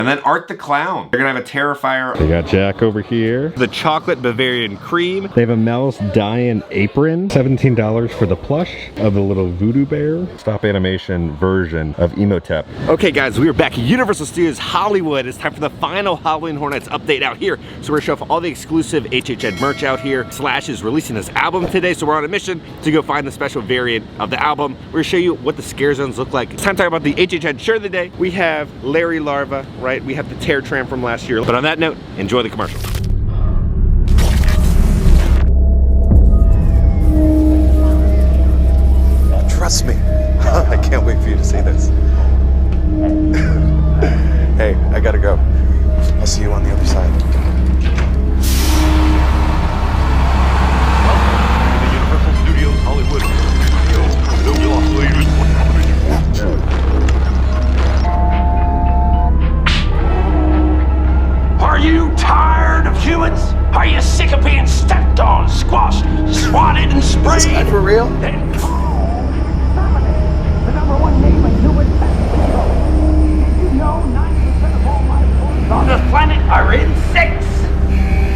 And then Art the Clown. They're gonna have a Terrifier. They got Jack over here. The chocolate Bavarian cream. They have a Mel's Diane apron. $17 for the plush of the little voodoo bear. Stop animation version of Emotep. Okay guys, we are back at Universal Studios Hollywood. It's time for the final Halloween Horror Nights update out here. So we're gonna show off all the exclusive HHN merch out here. Slash is releasing this album today, so we're on a mission to go find the special variant of the album. We're gonna show you what the scare zones look like. It's time to talk about the HHN shirt of the day. We have Larry Larva, right? We have the Tear Tram from last year. But on that note, enjoy the commercial. Trust me. I can't wait for you to see this. Hey, I gotta go. I'll see you on the other side. The Universal Studios Hollywood. Are you tired of humans? Are you sick of being stepped on, squashed, swatted, and sprayed? Is that for real? Then call exterminate, the #1 name in human pest control. Did you know 90% of all life forms on this planet are insects?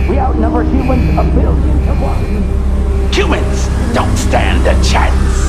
We outnumber humans a billion to 1. Humans don't stand a chance.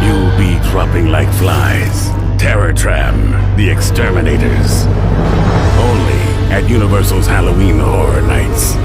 You'll be dropping like flies. Terror Tram, the exterminators. Only at Universal's Halloween Horror Nights.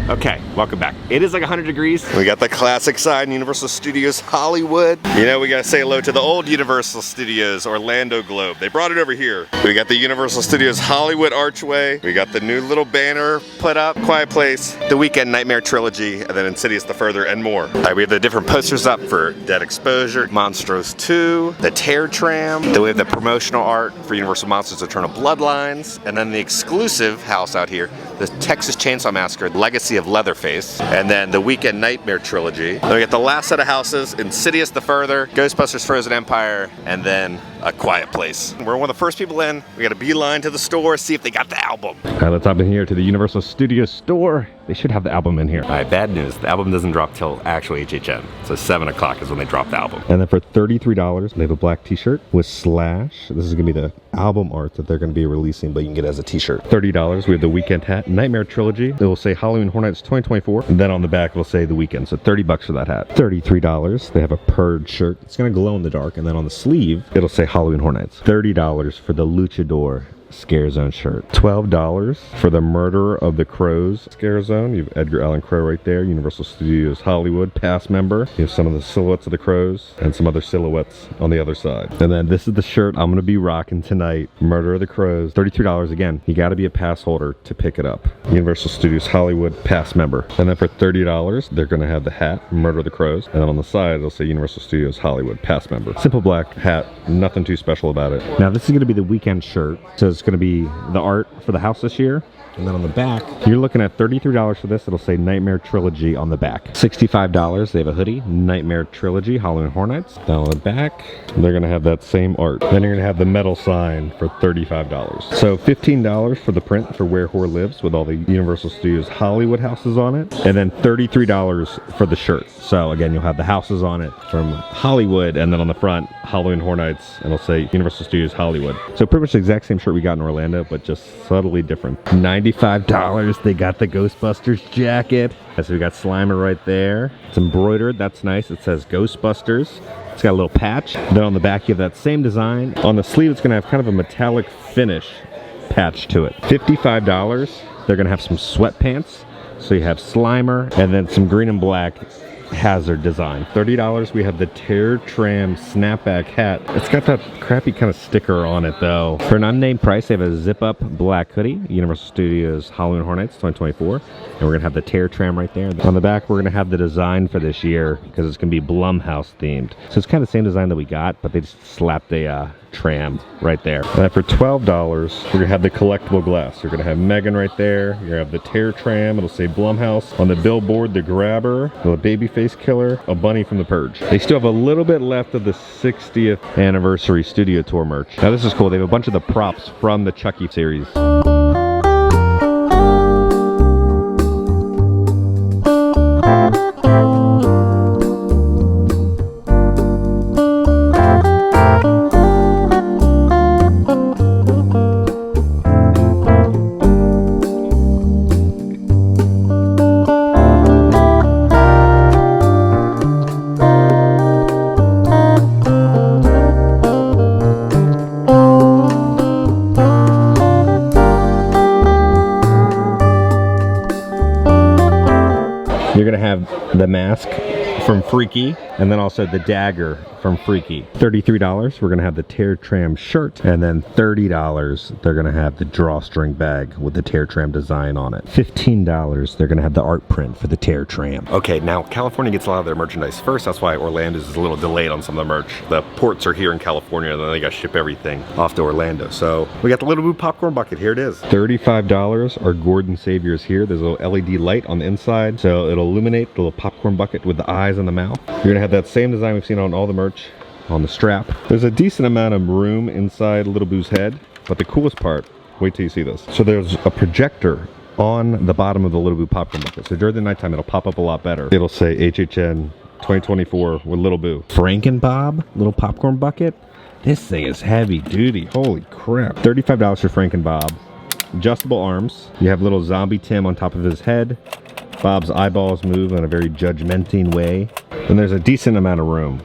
Okay, welcome back. It is like 100 degrees. We got the classic sign, Universal Studios Hollywood. You know, we gotta say hello to the old Universal Studios Orlando Globe. They brought it over here. We got the Universal Studios Hollywood archway. We got the new little banner put up. Quiet Place, The Weekend Nightmare Trilogy, and then Insidious the Further, and more. All right, we have the different posters up for Dead Exposure, Monstros 2, the Tear Tram. Then we have the promotional art for Universal Monsters Eternal Bloodlines, and then the exclusive house out here, the Texas Chainsaw Massacre, Legacy of Leatherface, and then the Weekend Nightmare Trilogy. Then we got the last set of houses, Insidious the Further, Ghostbusters Frozen Empire, and then A Quiet Place. We're one of the first people in. We got a beeline to the store, see if they got the album. All right, let's hop in here to the Universal Studios store. They should have the album in here. All right, bad news. The album doesn't drop till actual HHN. So 7 o'clock is when they drop the album. And then for $33, they have a black t-shirt with Slash. This is gonna be the album art that they're gonna be releasing, but you can get it as a t-shirt. $30, we have the Weekend hat, Nightmare Trilogy. It will say Halloween Horror Nights 2024, and then on the back it'll say The Weekend, so $30 for that hat. $33, they have a Purge shirt. It's gonna glow in the dark, and then on the sleeve, it'll say Halloween Horror Nights. $30 for the Luchador Scare Zone shirt. $12 for the Murderer of the Crows Scare Zone. You have Edgar Allan Crow right there. Universal Studios Hollywood past member. You have some of the silhouettes of the crows and some other silhouettes on the other side. And then this is the shirt I'm gonna be rocking tonight. Murderer of the Crows. $33 again. You gotta be a pass holder to pick it up. Universal Studios Hollywood past member. And then for $30, they're gonna have the hat, Murder of the Crows. And then on the side, it'll say Universal Studios Hollywood past member. Simple black hat, nothing too special about it. Now this is gonna be the Weekend shirt. So it's going to be the art for the house this year. And then on the back, you're looking at $33 for this. It'll say Nightmare Trilogy on the back. $65, they have a hoodie, Nightmare Trilogy, Halloween Horror Nights. Down on the back, they're gonna have that same art. Then you're gonna have the metal sign for $35. So $15 for the print for Where Horror Lives with all the Universal Studios Hollywood houses on it. And then $33 for the shirt. So again, you'll have the houses on it from Hollywood, and then on the front, Halloween Horror Nights, and it'll say Universal Studios Hollywood. So pretty much the exact same shirt we got in Orlando, but just subtly different. $95, they got the Ghostbusters jacket. So we got Slimer right there. It's embroidered, that's nice. It says Ghostbusters. It's got a little patch. Then on the back you have that same design. On the sleeve it's gonna have kind of a metallic finish patch to it. $55, they're gonna have some sweatpants. So you have Slimer and then some green and black hazard design. $30. We have the Tear Tram snapback hat. It's got that crappy kind of sticker on it though. For an unnamed price, they have a zip-up black hoodie, Universal Studios Halloween Horror Nights 2024. And we're gonna have the Tear Tram right there. On the back, we're gonna have the design for this year because it's gonna be Blumhouse themed. So it's kind of the same design that we got, but they just slapped a tram right there. And then for $12, we're gonna have the collectible glass. You're gonna have Megan right there. You're gonna have the Tear Tram. It'll say Blumhouse. On the billboard, the Grabber, the Babyface Killer, a bunny from The Purge. They still have a little bit left of the 60th anniversary studio tour merch. Now this is cool. They have a bunch of the props from the Chucky series. You're gonna have the mask from Freaky, and then also the dagger from Freaky. $33, we're gonna have the Tear Tram shirt, and then $30, they're gonna have the drawstring bag with the Tear Tram design on it. $15, they're gonna have the art print for the Tear Tram. Okay, now California gets a lot of their merchandise first. That's why Orlando is a little delayed on some of the merch. The ports are here in California, and then they gotta ship everything off to Orlando. So we got the Little Boo popcorn bucket. Here it is. $35, our Gordon Savior's here. There's a little LED light on the inside, so it'll illuminate the little popcorn bucket with the eyes on the mouth. You're gonna have that same design we've seen on all the merch on the strap. There's a decent amount of room inside Little Boo's head, but the coolest part, wait till you see this. So there's a projector on the bottom of the Little Boo popcorn bucket. So during the nighttime, it'll pop up a lot better. It'll say HHN 2024 with Little Boo. Frankenbob little popcorn bucket. This thing is heavy duty. Holy crap. $35 for Frankenbob. Adjustable arms. You have little zombie Tim on top of his head. Bob's eyeballs move in a very judgmenting way. And there's a decent amount of room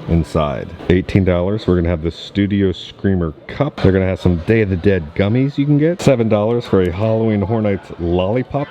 inside. $18, we're gonna have the Studio Screamer cup. They're gonna have some Day of the Dead gummies you can get. $7 for a Halloween Horror Nights lollipop.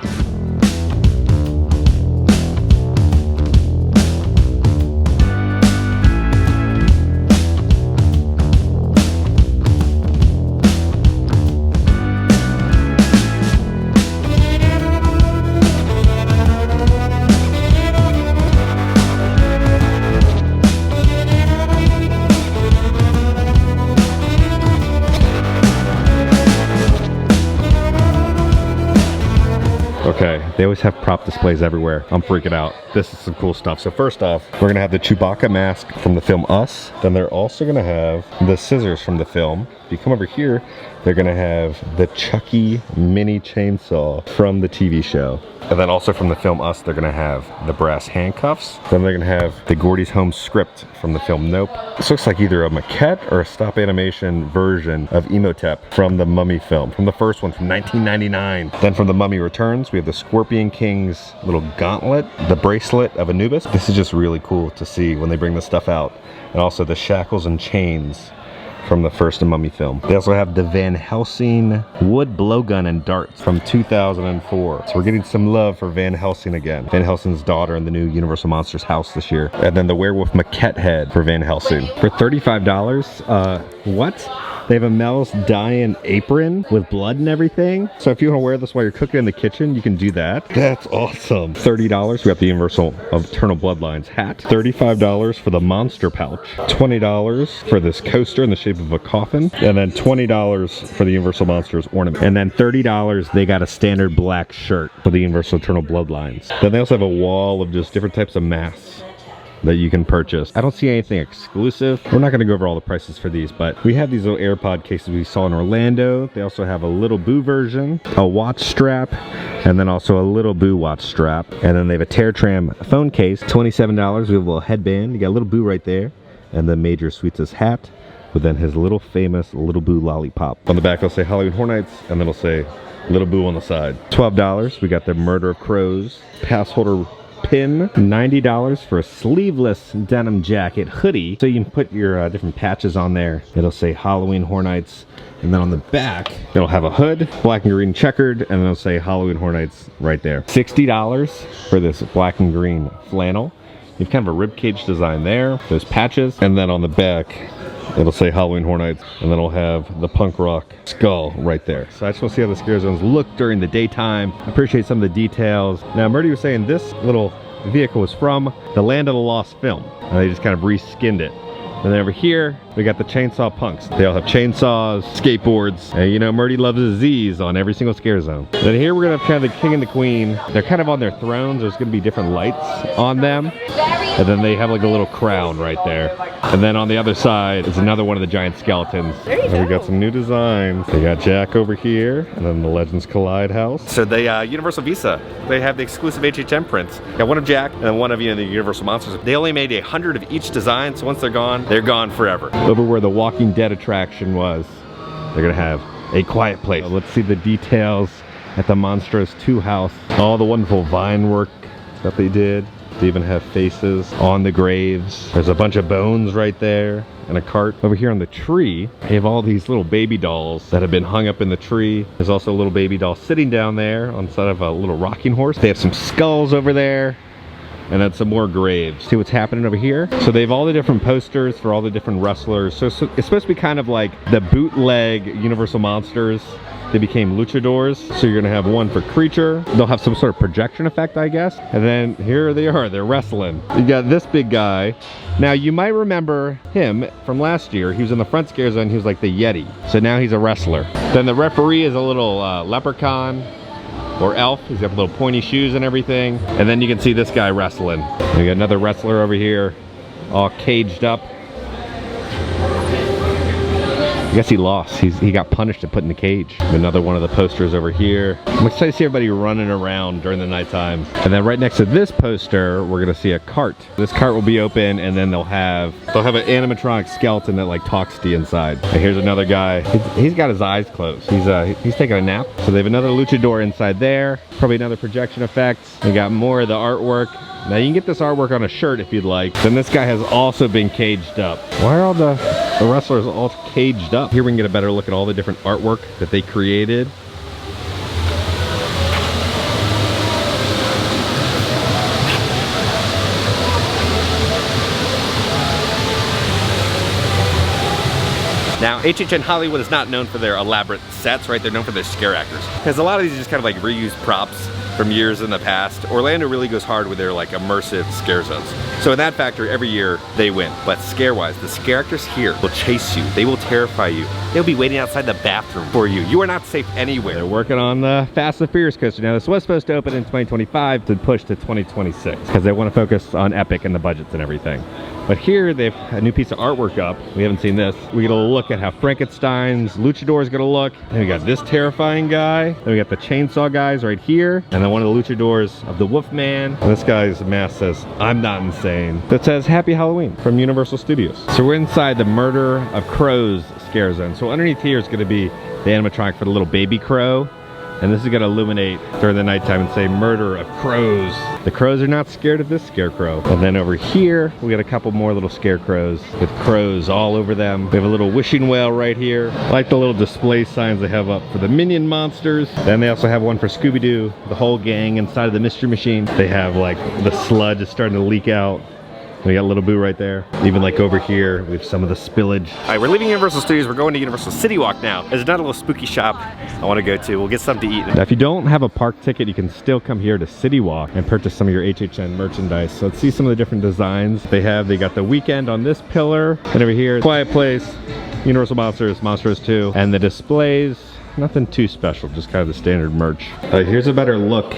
Okay, they always have prop displays everywhere. I'm freaking out. This is some cool stuff. So first off, we're gonna have the Chewbacca mask from the film Us. Then they're also gonna have the scissors from the film. If you come over here, they're gonna have the Chucky mini chainsaw from the TV show. And then also from the film Us, they're gonna have the brass handcuffs. Then they're gonna have the Gordy's Home script from the film Nope. This looks like either a maquette or a stop animation version of Emotep from the Mummy film, from the first one from 1999. Then from the Mummy Returns, we have the Scorpion King's little gauntlet, the bracelet of Anubis. This is just really cool to see when they bring this stuff out. And also the shackles and chains from the first Mummy film. They also have the Van Helsing wood blowgun and darts from 2004. So we're getting some love for Van Helsing again. Van Helsing's daughter in the new Universal Monsters house this year. And then the werewolf maquette head for Van Helsing. For $35, what? They have a Mel's Dying apron with blood and everything. So if you want to wear this while you're cooking in the kitchen, you can do that. That's awesome. $30, we got the Universal Eternal Bloodlines hat. $35 for the monster pouch. $20 for this coaster in the shape of a coffin. And then $20 for the Universal Monsters ornament. And then $30, they got a standard black shirt for the Universal Eternal Bloodlines. Then they also have a wall of just different types of masks that you can purchase. I don't see anything exclusive. We're not gonna go over all the prices for these, but we have these little AirPod cases we saw in Orlando. They also have a Little Boo version, a watch strap, and then also a Little Boo watch strap. And then they have a Tear Tram phone case, $27. We have a little headband. You got Little Boo right there. And the Major Sweets' hat, with then his little famous Little Boo lollipop. On the back, it'll say Halloween Horror Nights, and then it'll say Little Boo on the side. $12, we got the Murder of Crows pass holder pin. $90 for a sleeveless denim jacket hoodie, so you can put your different patches on there. It'll say Halloween Horror Nights, and then on the back it'll have a hood, black and green checkered, and it'll say Halloween Horror Nights right there. $60 for this black and green flannel. You have kind of a ribcage design there, those patches, and then on the back, it'll say Halloween Horror Nights, and then it'll have the punk rock skull right there. So I just want to see how the scare zones look during the daytime. I appreciate some of the details. Now, Murdy was saying this little vehicle was from the Land of the Lost film, and they just kind of reskinned it. And then over here, we got the chainsaw punks. They all have chainsaws, skateboards, and you know, Murdy loves his Z's on every single scare zone. Then here we're gonna have kind of the king and the queen. They're kind of on their thrones. There's gonna be different lights on them. And then they have like a little crown right there. And then on the other side is another one of the giant skeletons. And we got some new designs. We got Jack over here, and then the Legends Collide house. So the Universal Visa, they have the exclusive HHN prints. Got one of Jack and one of the Universal Monsters. They only made 100 of each design, so once they're gone forever. Over where the Walking Dead attraction was, they're gonna have a quiet place. Let's see the details at the Monstros 2 house. All the wonderful vine work that they did. They even have faces on the graves. There's a bunch of bones right there and a cart. Over here on the tree, they have all these little baby dolls that have been hung up in the tree. There's also a little baby doll sitting down there on the side of a little rocking horse. They have some skulls over there, and then some more graves. See what's happening over here? So they have all the different posters for all the different wrestlers. So it's supposed to be kind of like the bootleg Universal Monsters. They became luchadors. So you're gonna have one for Creature. They'll have some sort of projection effect, I guess. And then here they are, they're wrestling. You got this big guy. Now you might remember him from last year. He was in the front scare zone, he was like the Yeti. So now he's a wrestler. Then the referee is a little leprechaun or elf. He's got little pointy shoes and everything. And then you can see this guy wrestling. We got another wrestler over here, all caged up. I guess he lost. He got punished and put in the cage. Another one of the posters over here. I'm excited to see everybody running around during the nighttime. And then right next to this poster, we're gonna see a cart. This cart will be open, and then they'll have an animatronic skeleton that like talks to you inside. And here's another guy. He's got his eyes closed. He's taking a nap. So they have another luchador inside there. Probably another projection effect. We got more of the artwork. Now you can get this artwork on a shirt if you'd like. Then this guy has also been caged up. Why are all the wrestlers all caged up? Here we can get a better look at all the different artwork that they created. Now, HHN Hollywood is not known for their elaborate sets, right? They're known for their scare actors. Because a lot of these are just kind of like reused props from years in the past. Orlando really goes hard with their like immersive scare zones. So in that factor, every year they win. But scare-wise, the scare actors here will chase you. They will terrify you. They'll be waiting outside the bathroom for you. You are not safe anywhere. They're working on the Fast and Furious coaster. Now this was supposed to open in 2025 to push to 2026 because they want to focus on Epic and the budgets and everything. But here they have a new piece of artwork up. We haven't seen this. We get a look at how Frankenstein's luchador is gonna look. And we got this terrifying guy. Then we got the chainsaw guys right here. And then one of the luchadors of the Wolfman. And this guy's mask says, "I'm not insane." That says Happy Halloween from Universal Studios. So we're inside the Murder of Crows scare zone. So underneath here is gonna be the animatronic for the little baby crow. And this is gonna illuminate during the nighttime and say Murder of Crows. The crows are not scared of this scarecrow. And then over here, we got a couple more little scarecrows with crows all over them. We have a little wishing well right here. I like the little display signs they have up for the Minion monsters. Then they also have one for Scooby-Doo, the whole gang inside of the Mystery Machine. They have like the sludge is starting to leak out. We got Little Boo right there. Even like over here, we have some of the spillage. All right, we're leaving Universal Studios. We're going to Universal Citywalk now. There's another little spooky shop I want to go to. We'll get something to eat. Now, if you don't have a park ticket, you can still come here to Citywalk and purchase some of your HHN merchandise. So let's see some of the different designs they have. They got the Weekend on this pillar. And over here, Quiet Place, Universal Monsters, Monsters 2. And the displays, nothing too special, just kind of the standard merch. Here's a better look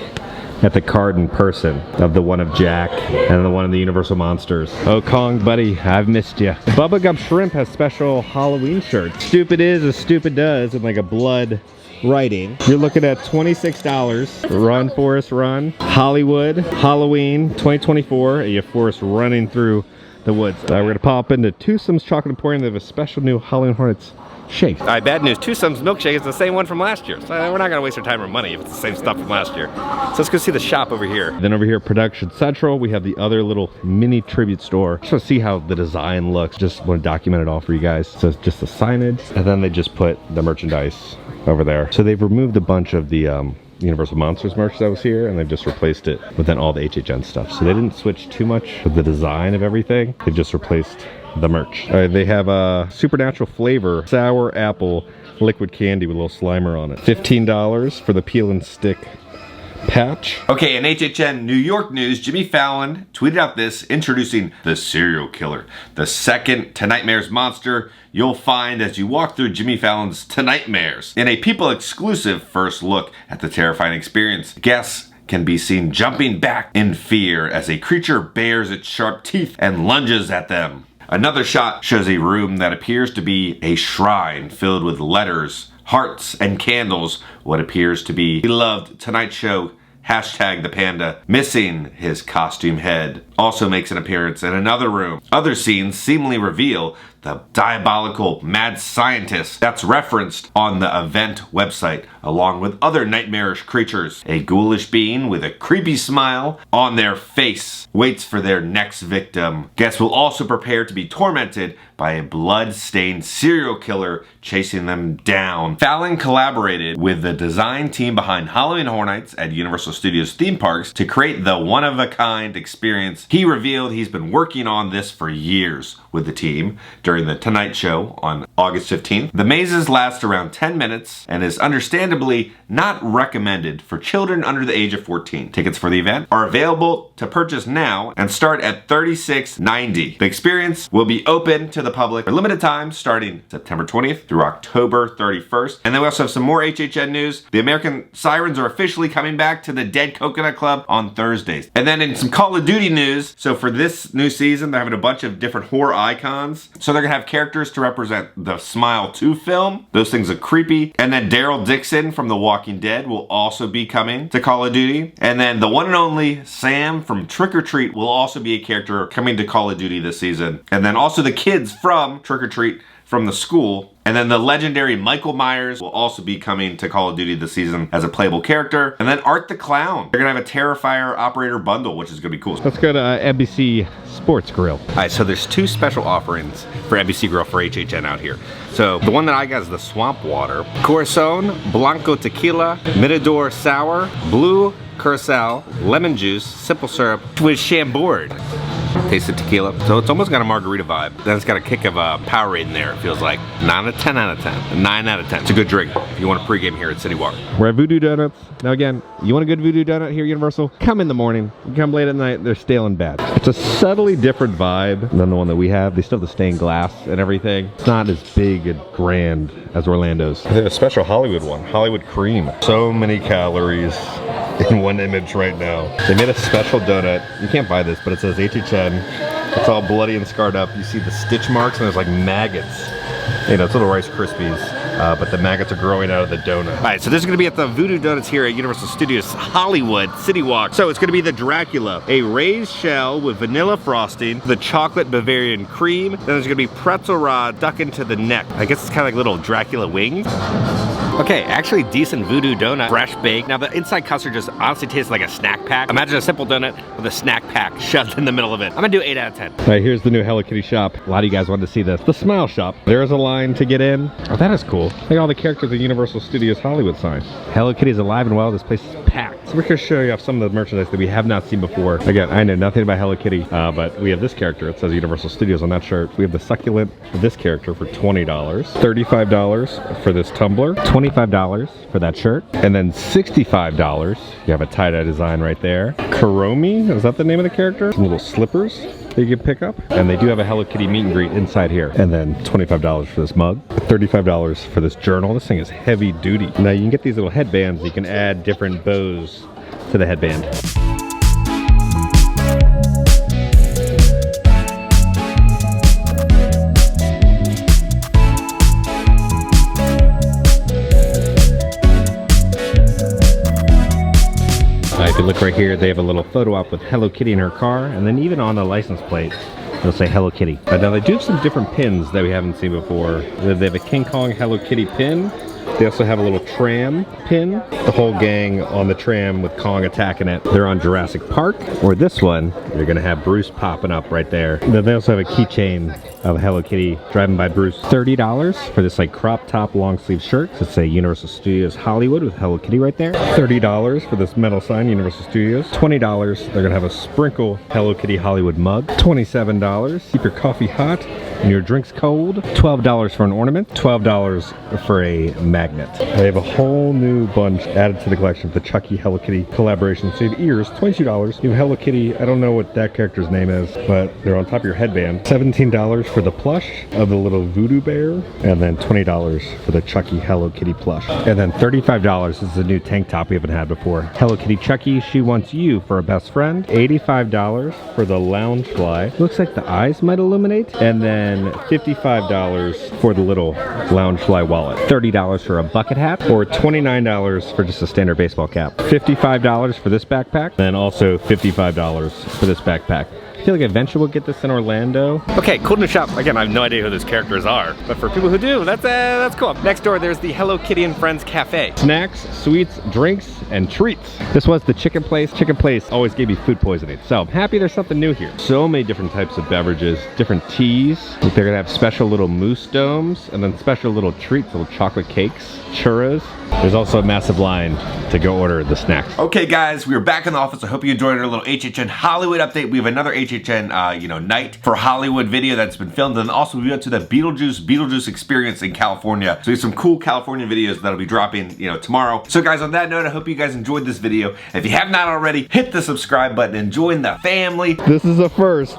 at the card in person of the one of Jack and the one of the Universal Monsters. Oh, Kong, buddy, I've missed you. Bubba Gump Shrimp has special Halloween shirts. Stupid is as stupid does, and like a blood writing. You're looking at $26. Run, Forrest, run. Hollywood, Halloween 2024. You have Forrest running through the woods. We're gonna pop into Twosome's Chocolate Emporium. They have a special new Halloween Hornets shake. All right, bad news. Twosome's milkshake is the same one from last year. So we're not gonna waste our time or money if it's the same stuff from last year. So let's go see the shop over here. Then over here, Production Central, we have the other little mini tribute store. Just want to see how the design looks. Just want to document it all for you guys. So it's just the signage, and then they just put the merchandise over there. So they've removed a bunch of the Universal Monsters merch that was here, and they've just replaced it with then all the HHN stuff. So they didn't switch too much of the design of everything. They've just replaced the merch. They have a supernatural flavor, sour apple liquid candy with a little Slimer on it. $15 for the peel and stick patch. Okay, in HHN New York news, Jimmy Fallon tweeted out this, introducing the serial killer, the second Tonightmares monster you'll find as you walk through Jimmy Fallon's Tonightmares. In a People exclusive first look at the terrifying experience, guests can be seen jumping back in fear as a creature bares its sharp teeth and lunges at them. Another shot shows a room that appears to be a shrine filled with letters, hearts, and candles, what appears to be beloved Tonight Show #the Panda, missing his costume head, also makes an appearance in another room. Other scenes seemingly reveal the diabolical mad scientist that's referenced on the event website, along with other nightmarish creatures. A ghoulish being with a creepy smile on their face waits for their next victim. Guests will also prepare to be tormented by a blood-stained serial killer chasing them down. Fallon collaborated with the design team behind Halloween Horror Nights at Universal Studios theme parks to create the one-of-a-kind experience. He revealed he's been working on this for years with the team during the Tonight Show on August 15th. The mazes last around 10 minutes and is understandably not recommended for children under the age of 14. Tickets for the event are available to purchase now and start at $36.90. The experience will be open to the public for limited time starting September 20th through October 31st. And then we also have some more HHN news. The American Sirens are officially coming back to the Dead Coconut Club on Thursdays. And then in some Call of Duty news, so for this new season, they're having a bunch of different horror icons. So they're gonna have characters to represent the Smile 2 film. Those things are creepy. And then Daryl Dixon from The Walking Dead will also be coming to Call of Duty. And then the one and only Sam from Trick or Treat will also be a character coming to Call of Duty this season. And then also the kids from Trick or Treat from the school. And then the legendary Michael Myers will also be coming to Call of Duty this season as a playable character. And then Art the Clown. They're gonna have a Terrifier operator bundle, which is gonna be cool. Let's go to NBC Sports Grill. All right, so there's two special offerings for NBC Grill for HHN out here. So the one that I got is the Swamp Water, Corazon, Blanco Tequila, Mirador Sour, Blue Curacao, Lemon Juice, Simple Syrup with Chambord. Taste the tequila. So it's almost got a margarita vibe. Then it's got a kick of Powerade in there. It feels like 9 out of 10 out of 10. 9 out of 10. It's a good drink if you want to pregame here at Citywalk. We're at Voodoo Donuts. Now again, you want a good Voodoo Donut here at Universal? Come in the morning. You come late at night, they're stale and bad. It's a subtly different vibe than the one that we have. They still have the stained glass and everything. It's not as big and grand as Orlando's. They have a special Hollywood one, Hollywood Cream. So many calories in one image right now. They made a special donut. You can't buy this, but it says HHN. It's all bloody and scarred up. You see the stitch marks and there's like maggots. You know, it's little Rice Krispies, but the maggots are growing out of the donut. All right, so this is gonna be at the Voodoo Donuts here at Universal Studios Hollywood Citywalk. So it's gonna be the Dracula, a raised shell with vanilla frosting, the chocolate Bavarian cream, then there's gonna be pretzel rod stuck into the neck. I guess it's kind of like little Dracula wings. Okay, actually decent voodoo donut, fresh baked. Now the inside custard just honestly tastes like a snack pack. Imagine a simple donut with a snack pack shoved in the middle of it. I'm gonna do 8 out of 10. All right, here's the new Hello Kitty shop. A lot of you guys wanted to see this. The Smile Shop. There is a line to get in. Oh, that is cool. Look at all the characters at Universal Studios Hollywood sign. Hello Kitty is alive and well. This place is packed. So we're gonna show you off some of the merchandise that we have not seen before. Again, I know nothing about Hello Kitty, but we have this character. It says Universal Studios on that shirt. We have the succulent of this character for $20. $35 for this tumbler. $25 for that shirt, and then $65. You have a tie-dye design right there. Kuromi, is that the name of the character? Some little slippers that you can pick up, and they do have a Hello Kitty meet and greet inside here. And then $25 for this mug, $35 for this journal. This thing is heavy duty. Now you can get these little headbands. You can add different bows to the headband. If you look right here, they have a little photo op with Hello Kitty in her car, and then even on the license plate, it'll say Hello Kitty. Now they do have some different pins that we haven't seen before. They have a King Kong Hello Kitty pin, They also have a little tram pin. The whole gang on the tram with Kong attacking it. They're on Jurassic Park. Or this one, you're gonna have Bruce popping up right there. Then they also have a keychain of Hello Kitty driving by Bruce. $30 for this like crop top long sleeve shirt. So it's a Universal Studios Hollywood with Hello Kitty right there. $30 for this metal sign, Universal Studios. $20, they're gonna have a sprinkle Hello Kitty Hollywood mug. $27, keep your coffee hot and your drinks cold. $12 for an ornament. $12 for a magnet. They have a whole new bunch added to the collection for the Chucky Hello Kitty collaboration. So you have ears, $22. You have Hello Kitty, I don't know what that character's name is, but they're on top of your headband. $17 for the plush of the little voodoo bear, and then $20 for the Chucky Hello Kitty plush. And then $35, this is a new tank top we haven't had before. Hello Kitty Chucky, she wants you for a best friend. $85 for the lounge fly. Looks like the eyes might illuminate. And then $55 for the little lounge fly wallet. $30 for a bucket hat, or $29 for just a standard baseball cap. $55 for this backpack, and also $55 for this backpack. I feel like eventually we'll get this in Orlando. Okay, cool new shop. Again, I have no idea who those characters are, but for people who do, that's cool. Next door, there's the Hello Kitty and Friends Cafe. Snacks, sweets, drinks, and treats. This was the chicken place. Chicken place always gave me food poisoning, so I'm happy there's something new here. So many different types of beverages, different teas. They're gonna have special little mousse domes, and then special little treats, little chocolate cakes, churros. There's also a massive line to go order the snacks. Okay guys, we are back in the office. I hope you enjoyed our little HHN Hollywood update. We have another HHN night for Hollywood video that's been filmed, and also we went to the Beetlejuice experience in California. So we have some cool California videos that'll be dropping tomorrow. So guys, on that note, I hope you guys enjoyed this video. If you have not already, hit the subscribe button and join the family. This is a first.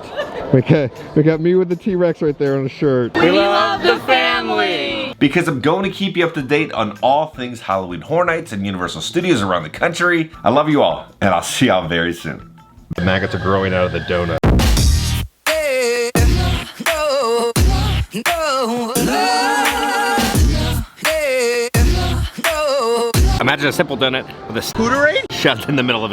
Okay, we got me with the T-Rex right there on a shirt. We love the family! Because I'm going to keep you up to date on all things Halloween Horror Nights and Universal Studios around the country. I love you all, and I'll see y'all very soon. The maggots are growing out of the donut. Imagine a simple donut with a scooter shoved in the middle of it.